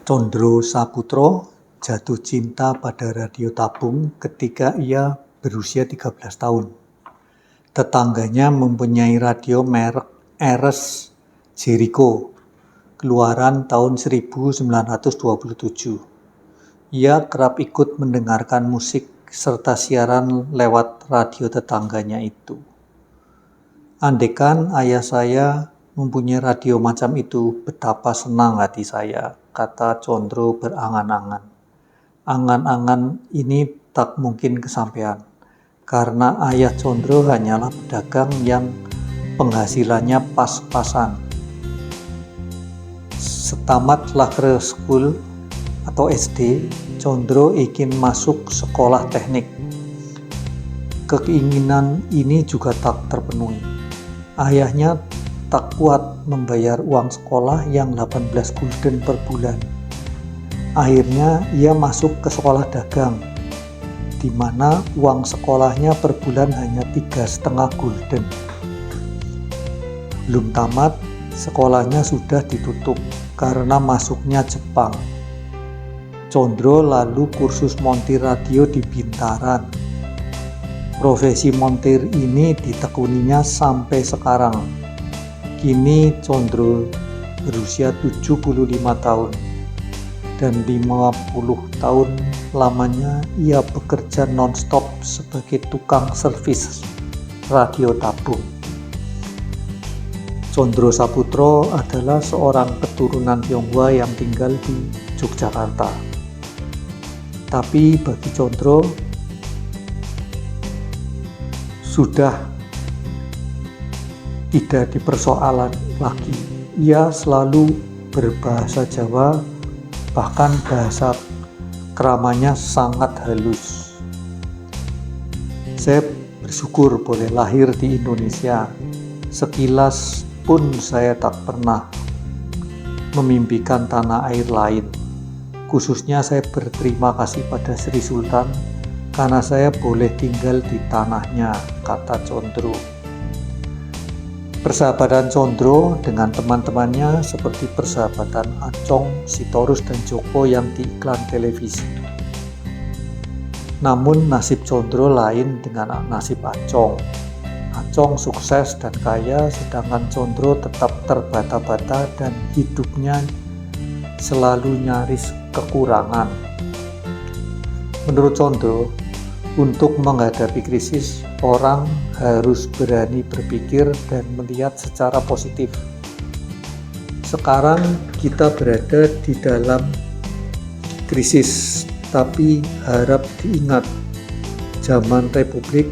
Condro Saputro jatuh cinta pada radio tabung ketika ia berusia 13 tahun. Tetangganya mempunyai radio merek Eres Jericho, keluaran tahun 1927. Ia kerap ikut mendengarkan musik serta siaran lewat radio tetangganya itu. Andaikan ayah saya mempunyai radio macam itu, betapa senang hati saya, kata Condro berangan-angan. Angan-angan ini tak mungkin kesampaian, karena ayah Condro hanyalah pedagang yang penghasilannya pas-pasan. Setamat Lagre School atau SD, Condro ingin masuk sekolah teknik. Keinginan ini juga tak terpenuhi. Ayahnya tak kuat membayar uang sekolah yang 18 gulden per bulan. Akhirnya ia masuk ke sekolah dagang, di mana uang sekolahnya per bulan hanya 3,5 gulden. Belum tamat, sekolahnya sudah ditutup karena masuknya Jepang. Condro lalu kursus montir radio di Bintaran. Profesi montir ini ditekuninya sampai sekarang. Kini Condro berusia 75 tahun dan 50 tahun lamanya ia bekerja non-stop sebagai tukang servis radio tabung. Condro Saputro adalah seorang keturunan Tionghoa yang tinggal di Yogyakarta. Tapi bagi Condro sudah tidak dipersoalan lagi. Ia selalu berbahasa Jawa, bahkan bahasa keramanya sangat halus. Saya bersyukur boleh lahir di Indonesia. Sekilas pun saya tak pernah memimpikan tanah air lain. Khususnya saya berterima kasih pada Sri Sultan karena saya boleh tinggal di tanahnya, kata Condro. Persahabatan Condro dengan teman-temannya seperti persahabatan Acong, Sitorus, dan Joko yang di iklan televisi. Namun nasib Condro lain dengan nasib Acong. Acong sukses dan kaya, sedangkan Condro tetap terbata-bata dan hidupnya selalu nyaris kekurangan. Menurut Condro, untuk menghadapi krisis, orang harus berani berpikir dan melihat secara positif. Sekarang kita berada di dalam krisis, tapi harap diingat, zaman Republik,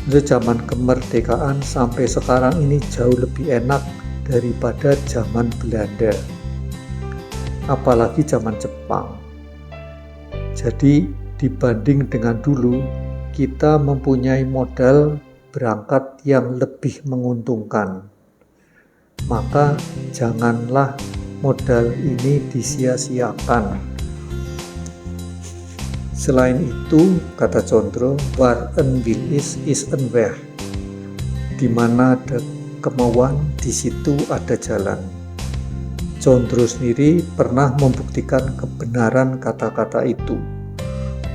zaman kemerdekaan sampai sekarang ini jauh lebih enak daripada zaman Belanda, apalagi zaman Jepang. Jadi dibanding dengan dulu, kita mempunyai modal berangkat yang lebih menguntungkan. Maka janganlah modal ini disia-siakan. Selain itu, kata Condro, waar een wil is een weg. Di mana ada kemauan, di situ ada jalan. Condro sendiri pernah membuktikan kebenaran kata-kata itu.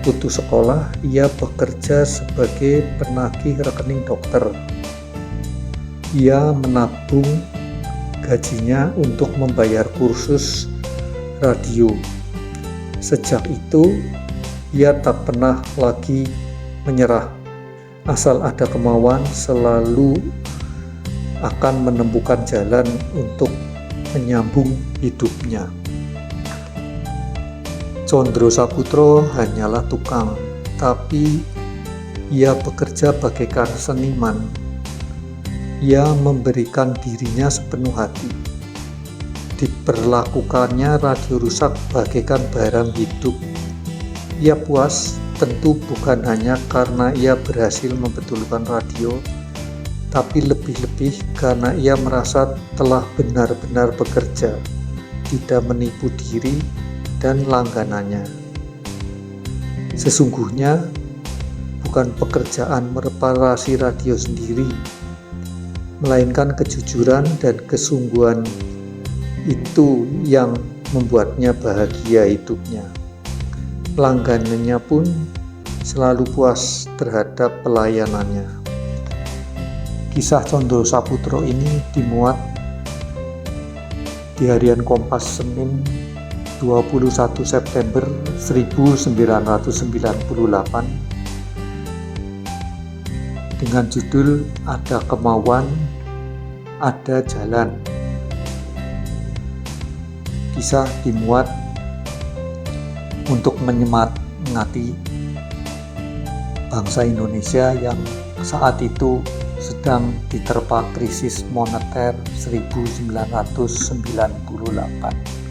Putus sekolah, ia bekerja sebagai penagih rekening dokter. Ia menabung gajinya untuk membayar kursus radio. Sejak itu, ia tak pernah lagi menyerah. Asal ada kemauan, selalu akan menemukan jalan untuk menyambung hidupnya. Condro Saputro hanyalah tukang, tapi ia bekerja bagaikan seniman. Ia memberikan dirinya sepenuh hati. Diperlakukannya radio rusak bagaikan barang hidup. Ia puas, tentu bukan hanya karena ia berhasil membetulkan radio, tapi lebih-lebih karena ia merasa telah benar-benar bekerja, tidak menipu diri dan langganannya. Sesungguhnya bukan pekerjaan mereparasi radio sendiri, melainkan kejujuran dan kesungguhan itu yang membuatnya bahagia hidupnya. Pelanggannya pun selalu puas terhadap pelayanannya. Kisah Condro Saputro ini dimuat di Harian Kompas Senin 21 September 1998 dengan judul Ada Kemauan, Ada Jalan. Kisah dimuat untuk menyemangati bangsa Indonesia yang saat itu sedang diterpa krisis moneter 1998.